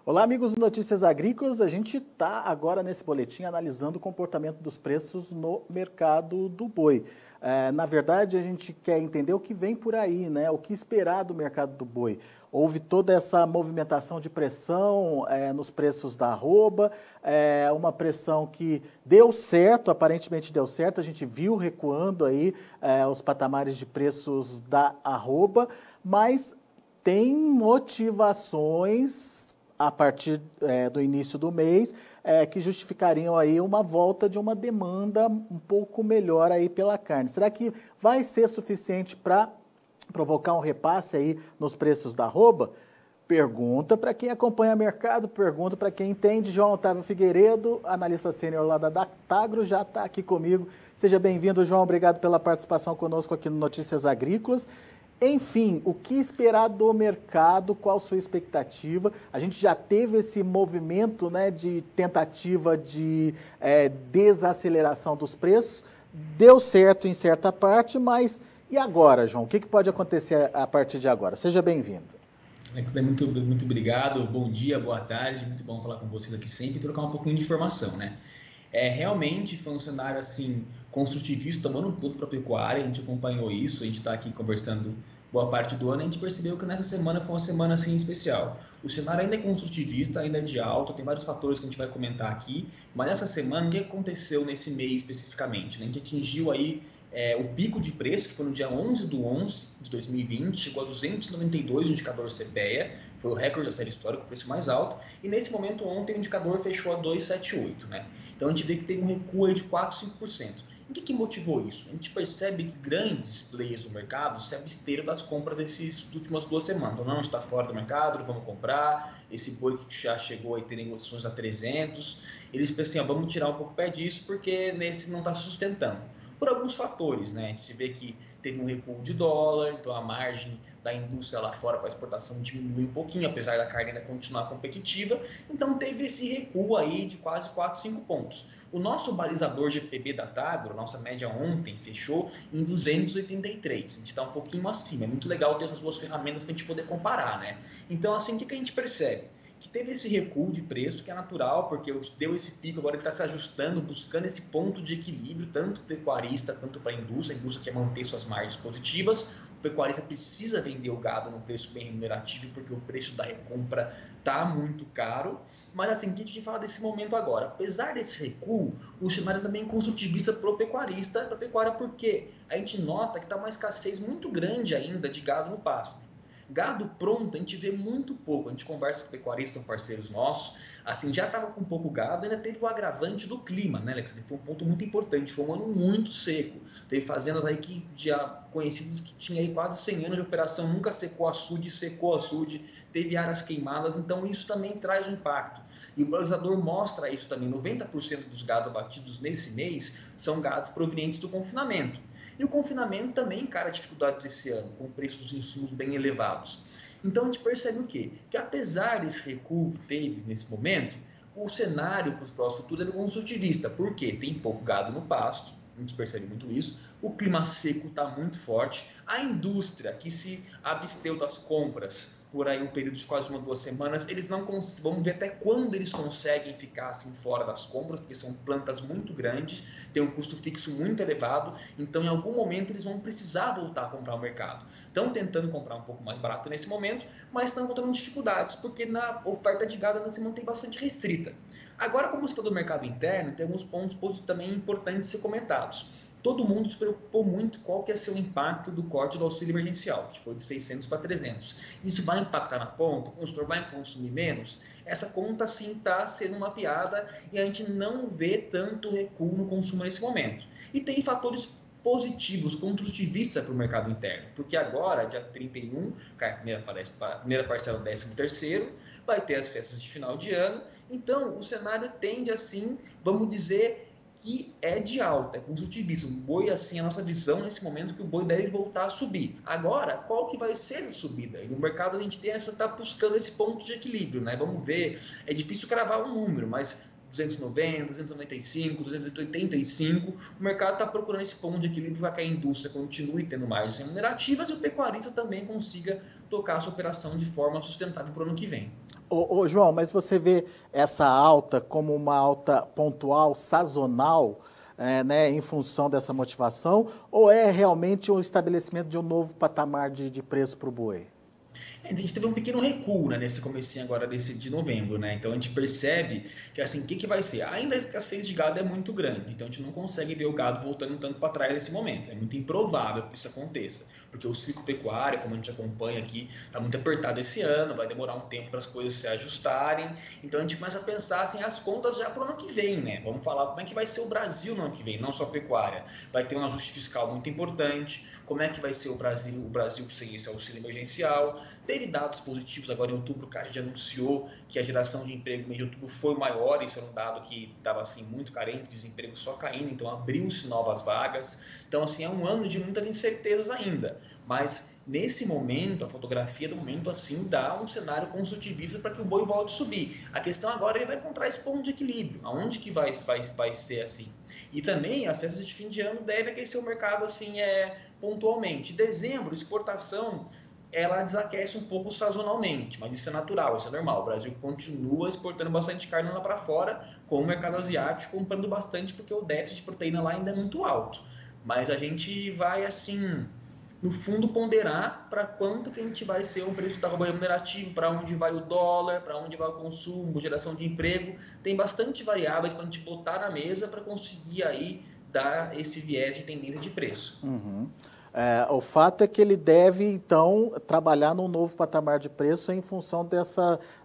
Olá, amigos do Notícias Agrícolas. A gente está agora nesse boletim analisando o comportamento dos preços no mercado do boi. Na verdade, a gente quer entender o que vem por aí, né? O que esperar do mercado do boi. Houve toda essa movimentação de pressão nos preços da arroba, uma pressão que deu certo, aparentemente deu certo. A gente viu recuando aí os patamares de preços da arroba, mas tem motivações a partir do início do mês, que justificariam aí uma volta de uma demanda um pouco melhor aí pela carne. Será que vai ser suficiente para provocar um repasse aí nos preços da arroba? Pergunta para quem acompanha o mercado, pergunta para quem entende. João Otávio Figueiredo, analista sênior lá da Datagro, já está aqui comigo. Seja bem-vindo, João. Obrigado pela participação conosco aqui no Notícias Agrícolas. Enfim, o que esperar do mercado, qual a sua expectativa? A gente já teve esse movimento, né, de tentativa de desaceleração dos preços, deu certo em certa parte, mas e agora, João? O que pode acontecer a partir de agora? Seja bem-vindo. Muito obrigado, bom dia, boa tarde, muito bom falar com vocês aqui sempre e trocar um pouquinho de informação, né? Realmente foi um cenário assim construtivista, tomando tudo para a pecuária, a gente acompanhou isso, a gente está aqui conversando boa parte do ano, a gente percebeu que nessa semana foi uma semana assim especial. O cenário ainda é construtivista, ainda é de alta, tem vários fatores que a gente vai comentar aqui, mas nessa semana o que aconteceu nesse mês especificamente? Né? A gente atingiu aí o pico de preço, que foi no dia 11/11 de 2020, chegou a 292 o indicador CPEA, foi o recorde da série histórica, o preço mais alto, e nesse momento ontem o indicador fechou a 278, né? Então a gente vê que teve um recuo aí de 4, 5%. O que motivou isso? A gente percebe que grandes players do mercado se absteram das compras dessas últimas 2 semanas. Então, não, está fora do mercado, não vamos comprar. Esse boi que já chegou a ter negociações a 300. Eles pensam assim, vamos tirar um pouco o pé disso porque nesse não está sustentando. Por alguns fatores, né? A gente vê que teve um recuo de dólar, então a margem da indústria lá fora para exportação diminuiu um pouquinho, apesar da carne ainda continuar competitiva. Então teve esse recuo aí de quase 4, 5 pontos. O nosso balizador GPB da Datagro, nossa média ontem, fechou em 283. A gente está um pouquinho acima. É muito legal ter essas duas ferramentas para a gente poder comparar, né? Então, assim, o que a gente percebe? Que teve esse recuo de preço, que é natural, porque deu esse pico, agora ele está se ajustando, buscando esse ponto de equilíbrio, tanto para o pecuarista quanto para a indústria quer manter suas margens positivas, o pecuarista precisa vender o gado num preço bem remunerativo, porque o preço da recompra está muito caro, mas assim, o que a gente fala desse momento agora? Apesar desse recuo, o cenário também é construtivista para o pecuarista, para a pecuária, porque a gente nota que está uma escassez muito grande ainda de gado no pasto. Gado pronto, a gente vê muito pouco. A gente conversa com pecuaristas, são parceiros nossos. Assim, já estava com pouco gado, ainda teve o agravante do clima, né, Alex? Foi um ponto muito importante. Foi um ano muito seco. Teve fazendas aí que já conhecidas que tinha aí quase 100 anos de operação, nunca secou açude, teve áreas queimadas. Então, isso também traz um impacto. E o balizador mostra isso também. 90% dos gados abatidos nesse mês são gados provenientes do confinamento. E o confinamento também encara dificuldades esse ano, com preços dos insumos bem elevados. Então a gente percebe o quê? Que apesar desse recuo que teve nesse momento, o cenário para os próximos futuros é construtivista. Por quê? Tem pouco gado no pasto, a gente percebe muito isso, o clima seco está muito forte, a indústria que se absteu das compras por aí um período de quase 1 ou 2 semanas, eles não vamos ver até quando eles conseguem ficar assim fora das compras, porque são plantas muito grandes, tem um custo fixo muito elevado, então em algum momento eles vão precisar voltar a comprar o mercado. Estão tentando comprar um pouco mais barato nesse momento, mas estão encontrando dificuldades, porque na oferta de gado ainda se mantém bastante restrita. Agora, como está do mercado interno, tem alguns pontos também importantes de ser comentados. Todo mundo se preocupou muito qual que ia ser o impacto do corte do auxílio emergencial, que foi de 600 para 300. Isso vai impactar na ponta? O consumidor vai consumir menos? Essa conta sim está sendo mapeada e a gente não vê tanto recuo no consumo nesse momento. E tem fatores positivos, construtivistas para o mercado interno, porque agora, dia 31, cai a primeira parcela do 13º, vai ter as festas de final de ano, então o cenário tende assim, vamos dizer, que é de alta, é construtivista. O boi, assim, a nossa visão nesse momento é que o boi deve voltar a subir. Agora, qual que vai ser a subida? E no mercado a gente está buscando esse ponto de equilíbrio, né? Vamos ver, é difícil cravar um número, mas 290, 295, 285, o mercado está procurando esse ponto de equilíbrio para que a indústria continue tendo margens remunerativas e o pecuarista também consiga tocar a sua operação de forma sustentável para o ano que vem. Ô, João, mas você vê essa alta como uma alta pontual, sazonal, né, em função dessa motivação, ou é realmente o estabelecimento de um novo patamar de preço para o boi? A gente teve um pequeno recuo, né, nesse comecinho agora de novembro, né? Então a gente percebe que assim, o que vai ser? Ainda a escassez de gado é muito grande, então a gente não consegue ver o gado voltando um tanto para trás nesse momento. É muito improvável que isso aconteça, porque o ciclo pecuário, como a gente acompanha aqui, está muito apertado esse ano, vai demorar um tempo para as coisas se ajustarem. Então a gente começa a pensar assim, as contas já para o ano que vem, né? Vamos falar como é que vai ser o Brasil no ano que vem, não só a pecuária. Vai ter um ajuste fiscal muito importante. Como é que vai ser o Brasil sem esse auxílio emergencial? Teve dados positivos agora em outubro, o CAGED anunciou que a geração de emprego no mês de outubro foi maior, isso era um dado que estava assim, muito carente, desemprego só caindo, então abriu-se novas vagas. Então assim, é um ano de muitas incertezas ainda, mas nesse momento, a fotografia do momento assim dá um cenário construtivista para que o boi volte a subir. A questão agora ele vai encontrar esse ponto de equilíbrio, aonde que vai ser assim. E também as festas de fim de ano devem aquecer o mercado assim, pontualmente. Dezembro, exportação, ela desaquece um pouco sazonalmente, mas isso é natural, isso é normal. O Brasil continua exportando bastante carne lá para fora, com o mercado asiático comprando bastante, porque o déficit de proteína lá ainda é muito alto. Mas a gente vai, assim, no fundo, ponderar para quanto que a gente vai ser o preço da arroba remunerativo, para onde vai o dólar, para onde vai o consumo, geração de emprego. Tem bastante variáveis para a gente botar na mesa para conseguir aí dar esse viés de tendência de preço. Uhum. O fato é que ele deve, então, trabalhar num novo patamar de preço em função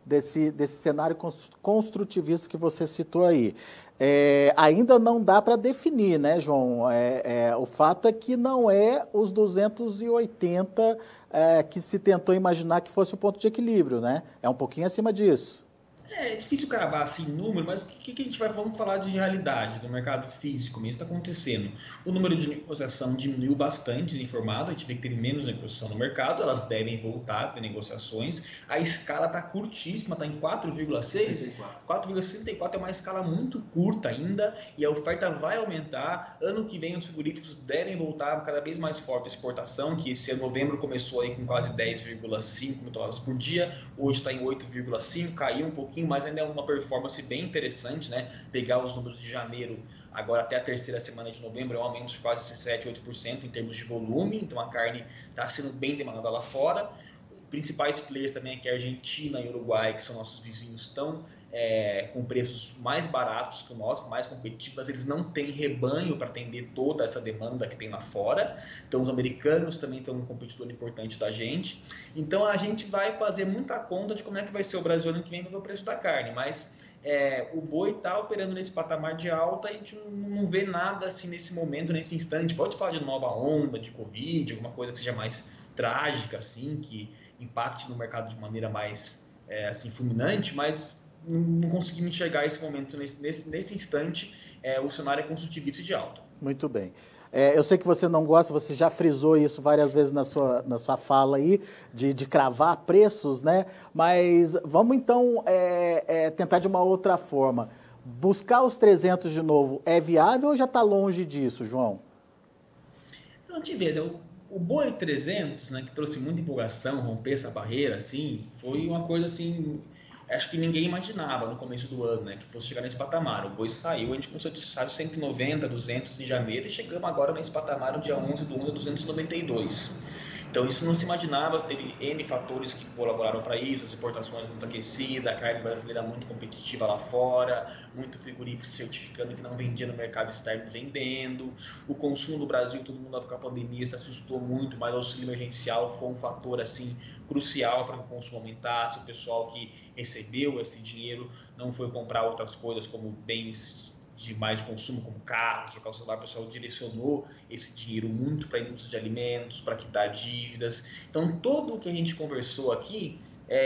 desse cenário construtivista que você citou aí. Ainda não dá para definir, né, João? O fato é que não é os 280 que se tentou imaginar que fosse o ponto de equilíbrio, né? É um pouquinho acima disso. É difícil cravar assim número, mas o que a gente vai, vamos falar de realidade do mercado físico, mesmo está acontecendo. O número de negociação diminuiu bastante informado, a gente vê que teve menos negociação no mercado, elas devem voltar a ter negociações. A escala está curtíssima, está em 4,6. 4,64 é uma escala muito curta ainda e a oferta vai aumentar. Ano que vem os frigoríficos devem voltar cada vez mais forte a exportação, que esse novembro começou aí com quase 10,5 mil toneladas por dia, hoje está em 8,5, caiu um pouquinho, mas ainda é uma performance bem interessante, né? Pegar os números de janeiro, agora até a terceira semana de novembro, é um aumento de quase 7, 8% em termos de volume, então a carne está sendo bem demandada lá fora. Principais players também aqui, Argentina e Uruguai, que são nossos vizinhos, estão com preços mais baratos que o nosso, mais competitivos, mas eles não têm rebanho para atender toda essa demanda que tem lá fora. Então os americanos também estão um competidor importante da gente. Então a gente vai fazer muita conta de como é que vai ser o Brasil ano que vem para ver o preço da carne, mas o boi está operando nesse patamar de alta e a gente não vê nada assim nesse momento, nesse instante. Pode falar de nova onda, de Covid, alguma coisa que seja mais trágica, assim, que impacte no mercado de maneira mais assim, fulminante, mas não conseguimos enxergar esse momento, nesse instante, o cenário é construtivista de alta. Muito bem. Eu sei que você não gosta, você já frisou isso várias vezes na sua fala aí, de cravar preços, né? Mas vamos então tentar de uma outra forma. Buscar os 300 de novo é viável ou já está longe disso, João? Não, de vez, o boi 300, né, que trouxe muita empolgação, romper essa barreira, assim, foi uma coisa assim, acho que ninguém imaginava no começo do ano, né, que fosse chegar nesse patamar. O boi saiu, a gente começou a discutir 190, 200 em janeiro e chegamos agora nesse patamar no dia 11 do 1 a 292. Então isso não se imaginava, teve N fatores que colaboraram para isso, as importações muito aquecidas, a carne brasileira muito competitiva lá fora, muito frigorífico certificando que não vendia no mercado externo vendendo, o consumo no Brasil, todo mundo com a pandemia se assustou muito, mas o auxílio emergencial foi um fator assim crucial para que o consumo aumentasse, o pessoal que recebeu esse dinheiro não foi comprar outras coisas como bens de mais de consumo, como carros, trocar o celular, o pessoal direcionou esse dinheiro muito para a indústria de alimentos, para quitar dívidas. Então, tudo o que a gente conversou aqui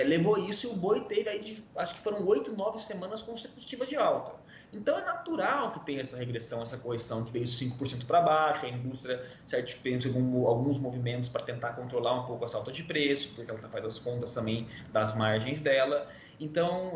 levou isso e o boi teve aí, acho que foram 8, 9 semanas consecutivas de alta. Então, é natural que tenha essa regressão, essa correção que veio de 5% para baixo, a indústria fez alguns movimentos para tentar controlar um pouco essa alta de preço, porque ela faz as contas também das margens dela. Então,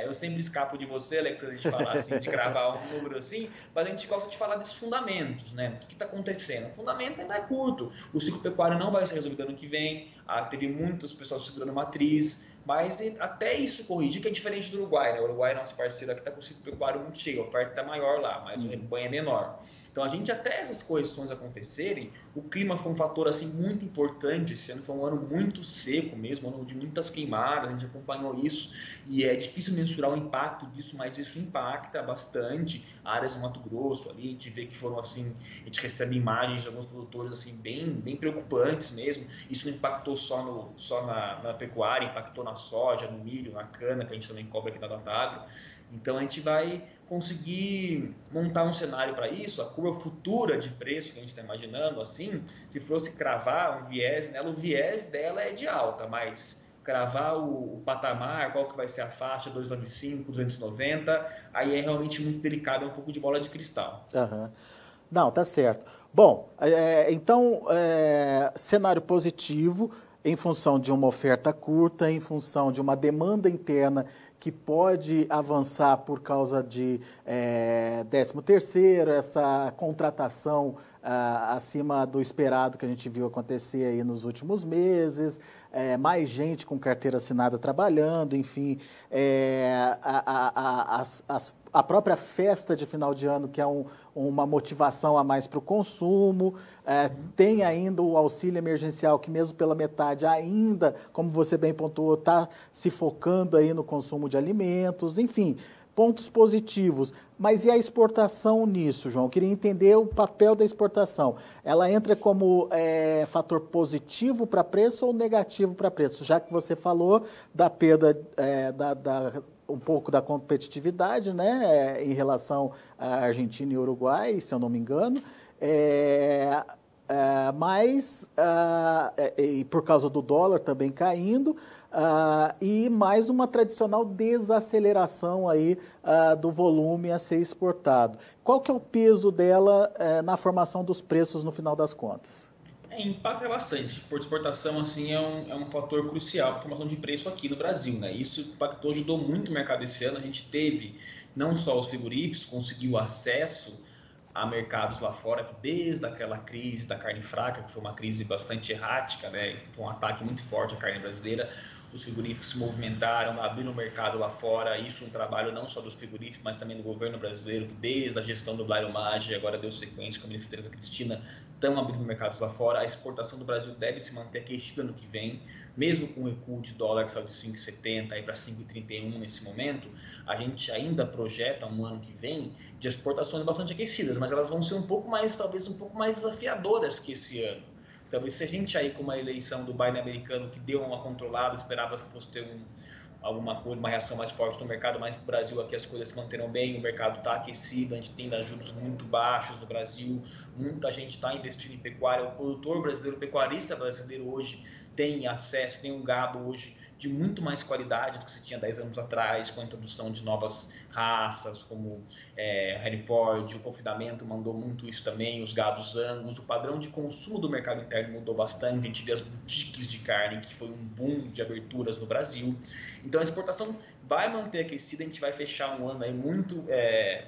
eu sempre escapo de você, Alex, a gente falar assim, de cravar um número assim, mas a gente gosta de falar desses fundamentos, né? O que está acontecendo? O fundamento ainda é curto. O ciclo pecuário não vai ser resolvido ano que vem, teve muitos pessoal segurando matriz, mas até isso corrigir, que é diferente do Uruguai, né? O Uruguai, nosso parceiro aqui, está com o ciclo pecuário muito cheio, a oferta está maior lá, mas o rebanho é menor. Então, a gente, até essas correções acontecerem, o clima foi um fator assim, muito importante. Esse ano foi um ano muito seco mesmo, um ano de muitas queimadas, a gente acompanhou isso e é difícil mensurar o impacto disso, mas isso impacta bastante áreas do Mato Grosso ali. A gente vê que foram assim, a gente recebe imagens de alguns produtores assim, bem preocupantes mesmo. Isso não impactou só na pecuária, impactou na soja, no milho, na cana, que a gente também cobre aqui na Datagro. Então, a gente vai conseguir montar um cenário para isso, a curva futura de preço que a gente está imaginando, assim, se fosse cravar um viés nela, o viés dela é de alta, mas cravar o patamar, qual que vai ser a faixa, 295, 290, aí é realmente muito delicado, é um pouco de bola de cristal. Uhum. Não, tá certo. Bom, então, cenário positivo em função de uma oferta curta, em função de uma demanda interna que pode avançar por causa de 13º, essa contratação acima do esperado que a gente viu acontecer aí nos últimos meses, mais gente com carteira assinada trabalhando, enfim, a própria festa de final de ano, que é uma motivação a mais para o consumo, tem ainda o auxílio emergencial, que mesmo pela metade ainda, como você bem pontuou, está se focando aí no consumo de alimentos, enfim, pontos positivos. Mas e a exportação nisso, João? Eu queria entender o papel da exportação. Ela entra como fator positivo para preço ou negativo para preço? Já que você falou da perda um pouco da competitividade, né, em relação à Argentina e Uruguai, se eu não me engano, mas e por causa do dólar também caindo, e mais uma tradicional desaceleração aí do volume a ser exportado. Qual que é o peso dela na formação dos preços no final das contas? Impacta bastante. Por exportação, assim, é um fator crucial para a formação de preço aqui no Brasil, né? Isso impactou, ajudou muito o mercado esse ano. A gente teve não só os frigoríficos, conseguiu acesso a mercados lá fora, que desde aquela crise da carne fraca, que foi uma crise bastante errática, né? Foi um ataque muito forte à carne brasileira. Os frigoríficos se movimentaram, abriram o mercado lá fora. Isso é um trabalho não só dos frigoríficos, mas também do governo brasileiro, que desde a gestão do Blairo Maggi, agora deu sequência com a ministra Tereza Cristina, estão abrindo mercados lá fora. A exportação do Brasil deve se manter aquecida no que vem, mesmo com o recuo de dólar que saiu de 5,70 para 5,31 nesse momento. A gente ainda projeta um ano que vem de exportações bastante aquecidas, mas elas vão ser talvez um pouco mais desafiadoras que esse ano. Talvez se a gente aí com uma eleição do Biden americano que deu uma controlada, esperava que fosse ter alguma coisa, uma reação mais forte no mercado, mas no Brasil aqui as coisas se manteram bem, o mercado está aquecido, a gente tem juros muito baixos no Brasil, muita gente está investindo em pecuária, o produtor brasileiro, o pecuarista brasileiro hoje tem acesso, tem um gado hoje de muito mais qualidade do que se tinha 10 anos atrás, com a introdução de novas raças, como Hereford, o confinamento mandou muito isso também, os gados Angus, o padrão de consumo do mercado interno mudou bastante, a gente vê as boutiques de carne, que foi um boom de aberturas no Brasil. Então a exportação vai manter aquecida, a gente vai fechar um ano aí muito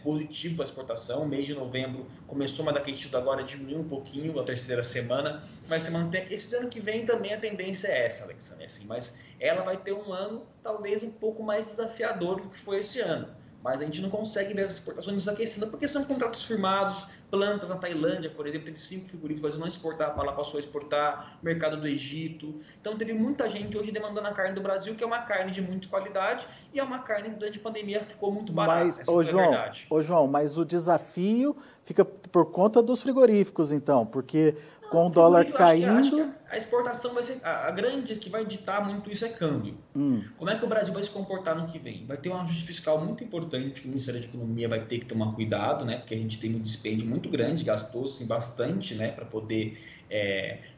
positivo para a exportação. O mês de novembro começou mais aquecido, agora diminuiu um pouquinho a terceira semana, mas se manter aquecido. Ano que vem também a tendência é essa, Alexandre, assim, mas ela vai ter um ano talvez um pouco mais desafiador do que foi esse ano. Mas a gente não consegue ver as exportações desaquecidas, porque são contratos firmados, plantas na Tailândia, por exemplo, teve 5 frigoríficos, não exportar, ela passou a exportar, mercado do Egito. Então teve muita gente hoje demandando a carne do Brasil, que é uma carne de muita qualidade, e é uma carne que durante a pandemia ficou muito barata. Mas, João, mas o desafio fica por conta dos frigoríficos, então, porque com o dólar caindo... Acho que a exportação vai ser... A grande que vai ditar muito isso é câmbio. Como é que o Brasil vai se comportar no que vem? Vai ter um ajuste fiscal muito importante, que o Ministério da Economia vai ter que tomar cuidado, né? Porque a gente tem um dispêndio muito grande, gastou assim, bastante, né? Para poder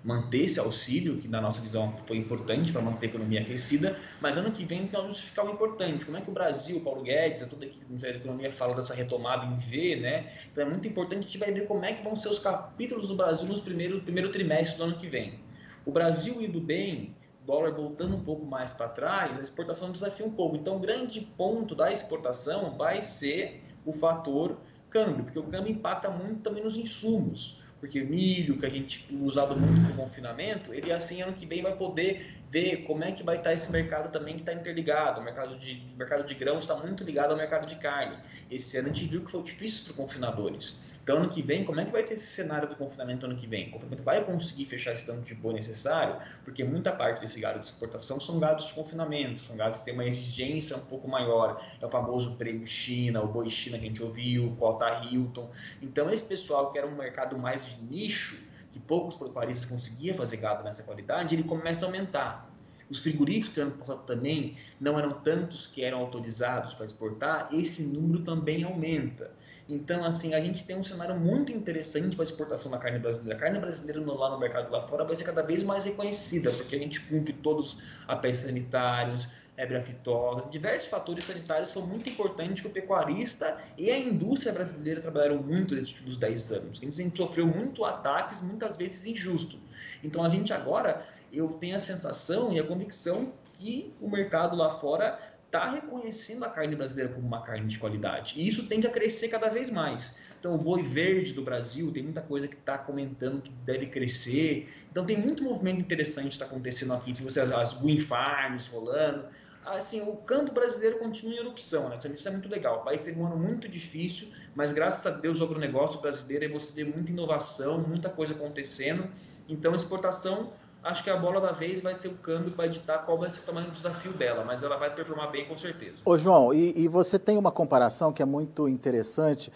manter esse auxílio, que na nossa visão foi importante para manter a economia aquecida, mas ano que vem tem um ajuste fiscal importante. Como é que o Brasil, o Paulo Guedes, toda a equipe do Ministério da Economia fala dessa retomada em V, né? Então é muito importante, a gente vai ver como é que vão ser os capítulos do Brasil no primeiro trimestre do ano que vem. O Brasil indo bem dólar voltando um pouco mais para trás, a exportação desafia um pouco. Então, o grande ponto da exportação vai ser o fator câmbio, porque o câmbio impacta muito também nos insumos. Porque milho, que a gente usado muito para o confinamento, ele assim, ano que vem vai poder ver como é que vai estar esse mercado também que está interligado. O mercado de grãos está muito ligado ao mercado de carne. Esse ano a gente viu que foi difícil para os confinadores. Então, ano que vem, como é que vai ter esse cenário do confinamento ano que vem? O confinamento vai conseguir fechar esse tanto de boi necessário? Porque muita parte desse gado de exportação são gados de confinamento, são gados que têm uma exigência um pouco maior. É o famoso prêmio China, o boi China que a gente ouviu, o cota Hilton. Então, esse pessoal que era um mercado mais de nicho, que poucos pecuaristas conseguiam fazer gado nessa qualidade, ele começa a aumentar. Os frigoríficos ano passado também não eram tantos que eram autorizados para exportar, esse número também aumenta. Então, assim, a gente tem um cenário muito interessante para a exportação da carne brasileira. A carne brasileira lá no mercado lá fora vai ser cada vez mais reconhecida, porque a gente cumpre todos os papéis sanitários, aftosa, diversos fatores sanitários são muito importantes que o pecuarista e a indústria brasileira trabalharam muito nesses últimos 10 anos. A gente sofreu muito ataques, muitas vezes injustos. Então, a gente agora, eu tenho a sensação e a convicção que o mercado lá fora está reconhecendo a carne brasileira como uma carne de qualidade. E isso tende a crescer cada vez mais. Então, o boi verde do Brasil, tem muita coisa que está comentando que deve crescer. Então, tem muito movimento interessante que está acontecendo aqui. Se você as green farms rolando. Assim, o campo brasileiro continua em erupção, né? Isso é muito legal. O país teve um ano muito difícil, mas graças a Deus o agronegócio brasileiro, aí você vê muita inovação, muita coisa acontecendo. Então, a exportação, acho que a bola da vez vai ser o câmbio para ditar qual vai ser o tamanho do desafio dela, mas ela vai performar bem com certeza. Ô João, e você tem uma comparação que é muito interessante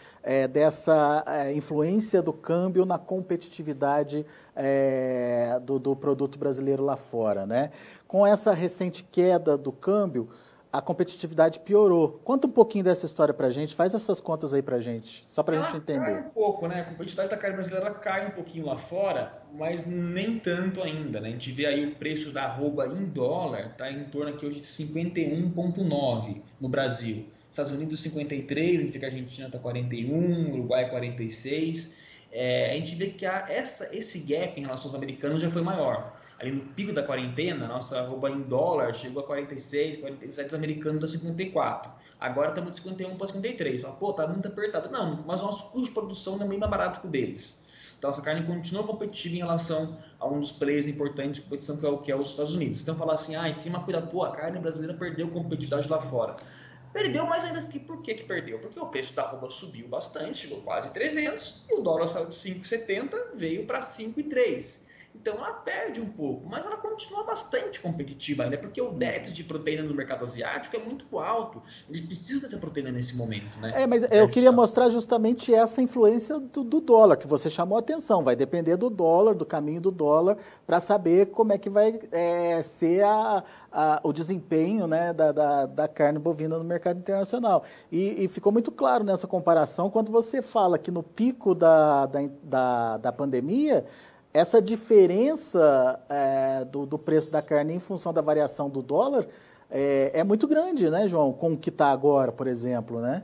dessa influência do câmbio na competitividade do produto brasileiro lá fora, né? Com essa recente queda do câmbio, a competitividade piorou. Conta um pouquinho dessa história pra gente, faz essas contas aí pra gente, só pra gente entender. Cai um pouco, né? A competitividade da carne brasileira cai um pouquinho lá fora, mas nem tanto ainda, né? A gente vê aí o preço da arroba em dólar, tá em torno aqui hoje de 51,9 no Brasil. Estados Unidos 53, a gente vê que a Argentina tá 41, Uruguai 46. A gente vê que esse gap em relação aos americanos já foi maior. Ali no pico da quarentena, nossa arroba em dólar chegou a 46, 47, os americanos da 54. Agora estamos de 51 para 53. Fala, pô, tá muito apertado. Não, mas o nosso custo de produção é bem mais barato que o deles. Então, essa carne continua competitiva em relação a um dos players importantes de competição, que é os Estados Unidos. Então, falar assim, tem uma cuidado, pô, a carne brasileira perdeu competitividade lá fora. Perdeu, mas ainda assim, por que perdeu? Porque o preço da arroba subiu bastante, chegou quase 300, e o dólar saiu de 5,70, veio para 5,3. Então ela perde um pouco, mas ela continua bastante competitiva ainda, porque o déficit de proteína no mercado asiático é muito alto. Eles precisam dessa proteína nesse momento, né? Mas eu queria mostrar justamente essa influência do dólar, que você chamou a atenção. Vai depender do dólar, do caminho do dólar, para saber como é que vai ser o desempenho, né, da carne bovina no mercado internacional. E ficou muito claro nessa comparação quando você fala que no pico da pandemia, essa diferença do preço da carne em função da variação do dólar é muito grande, né, João? Com o que está agora, por exemplo, né?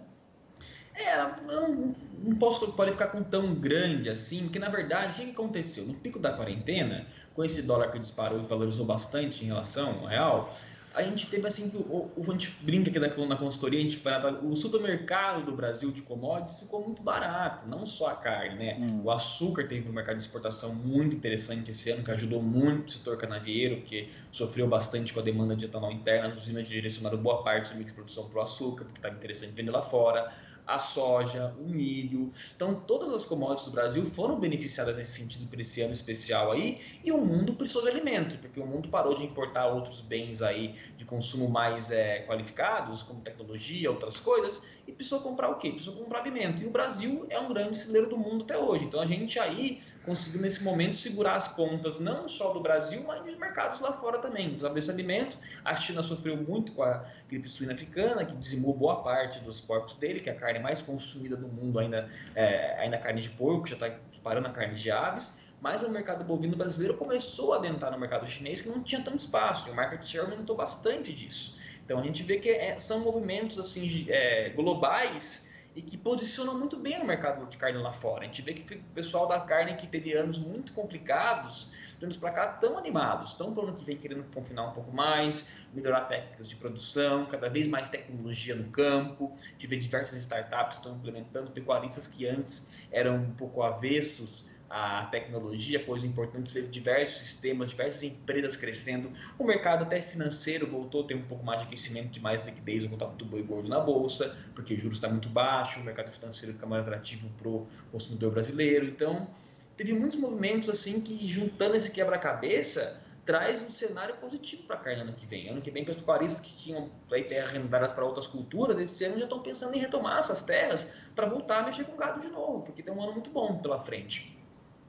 Não posso qualificar com tão grande assim, porque na verdade, o que aconteceu? No pico da quarentena, com esse dólar que disparou e valorizou bastante em relação ao real, a gente teve assim, a gente brinca aqui na consultoria, a gente o supermercado do Brasil de commodities ficou muito barato, não só a carne, né? O açúcar teve um mercado de exportação muito interessante esse ano, que ajudou muito o setor canavieiro, porque sofreu bastante com a demanda de etanol interna, as usinas direcionaram boa parte do mix de produção para o açúcar, porque estava interessante vender lá fora. A soja, o milho. Então, todas as commodities do Brasil foram beneficiadas nesse sentido por esse ano especial aí, e o mundo precisou de alimentos, porque o mundo parou de importar outros bens aí de consumo mais qualificados, como tecnologia, outras coisas, e precisou comprar o quê? Precisou comprar alimento. E o Brasil é um grande celeiro do mundo até hoje. Então, a gente aí conseguiu, nesse momento, segurar as pontas, não só do Brasil, mas dos mercados lá fora também. Desse alimento, a China sofreu muito com a gripe suína africana, que dizimou boa parte dos porcos dele, que é a carne mais consumida do mundo ainda a carne de porco, já está parando a carne de aves, mas o mercado bovino brasileiro começou a adentrar no mercado chinês, que não tinha tanto espaço, e o market share aumentou bastante disso. Então, a gente vê que são movimentos assim, globais, e que posicionam muito bem no mercado de carne lá fora. A gente vê que o pessoal da carne que teve anos muito complicados, de anos para cá, estão animados, estão para o ano que vem querendo confinar um pouco mais, melhorar técnicas de produção, cada vez mais tecnologia no campo. A gente vê diversas startups estão implementando, pecuaristas que antes eram um pouco avessos a tecnologia, coisa importante, ver diversos sistemas, diversas empresas crescendo, o mercado até financeiro voltou a ter um pouco mais de aquecimento, de mais liquidez, o contato do boi gordo na bolsa, porque o juros está muito baixo, o mercado financeiro fica mais atrativo para o consumidor brasileiro. Então, teve muitos movimentos assim que, juntando esse quebra-cabeça, traz um cenário positivo para a carne ano que vem. Ano que vem, para os pecuaristas que tinham terras arrendadas para outras culturas, esse ano já estão pensando em retomar essas terras para voltar a mexer com gado de novo, porque tem um ano muito bom pela frente.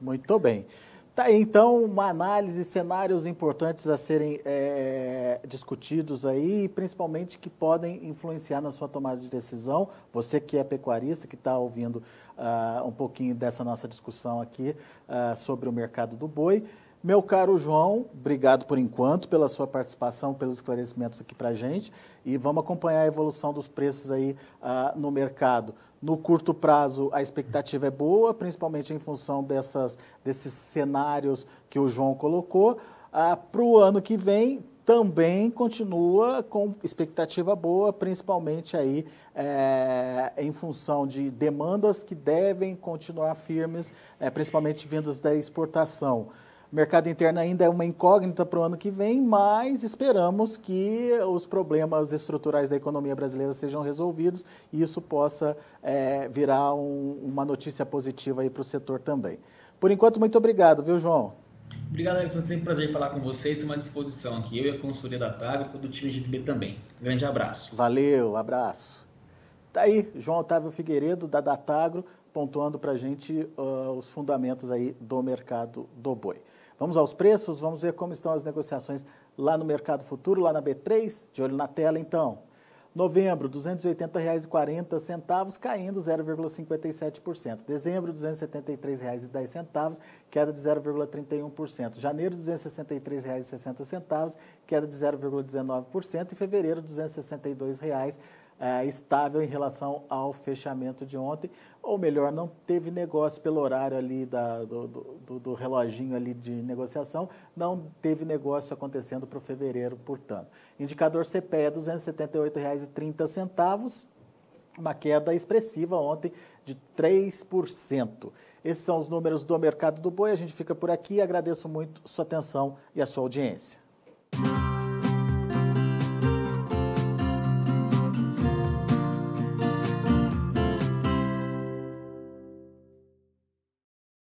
Muito bem. Tá aí, então, uma análise, cenários importantes a serem discutidos aí, principalmente que podem influenciar na sua tomada de decisão. Você que é pecuarista, que está ouvindo um pouquinho dessa nossa discussão aqui sobre o mercado do boi. Meu caro João, obrigado por enquanto pela sua participação, pelos esclarecimentos aqui para a gente. E vamos acompanhar a evolução dos preços aí no mercado. No curto prazo, a expectativa é boa, principalmente em função desses cenários que o João colocou. Para o ano que vem, também continua com expectativa boa, principalmente aí em função de demandas que devem continuar firmes, principalmente vindas da exportação. O mercado interno ainda é uma incógnita para o ano que vem, mas esperamos que os problemas estruturais da economia brasileira sejam resolvidos e isso possa virar uma notícia positiva aí para o setor também. Por enquanto, muito obrigado, viu, João? Obrigado, Alex. É sempre um prazer falar com vocês. Estou à disposição aqui, eu e a consultoria da TAG e todo o time de GTB também. Um grande abraço. Valeu, abraço. Tá aí, João Otávio Figueiredo, da Datagro, pontuando para a gente os fundamentos aí do mercado do boi. Vamos aos preços, vamos ver como estão as negociações lá no mercado futuro, lá na B3, de olho na tela então. Novembro, R$ 280,40, caindo 0,57%. Dezembro, R$ 273,10, queda de 0,31%. Janeiro, R$ 263,60, queda de 0,19%. E fevereiro, R$ 262,00, estável em relação ao fechamento de ontem, ou melhor, não teve negócio pelo horário ali do reloginho ali de negociação, não teve negócio acontecendo para o fevereiro, portanto. Indicador CPEA, R$ 278,30, uma queda expressiva ontem de 3%. Esses são os números do mercado do boi, a gente fica por aqui, agradeço muito sua atenção e a sua audiência.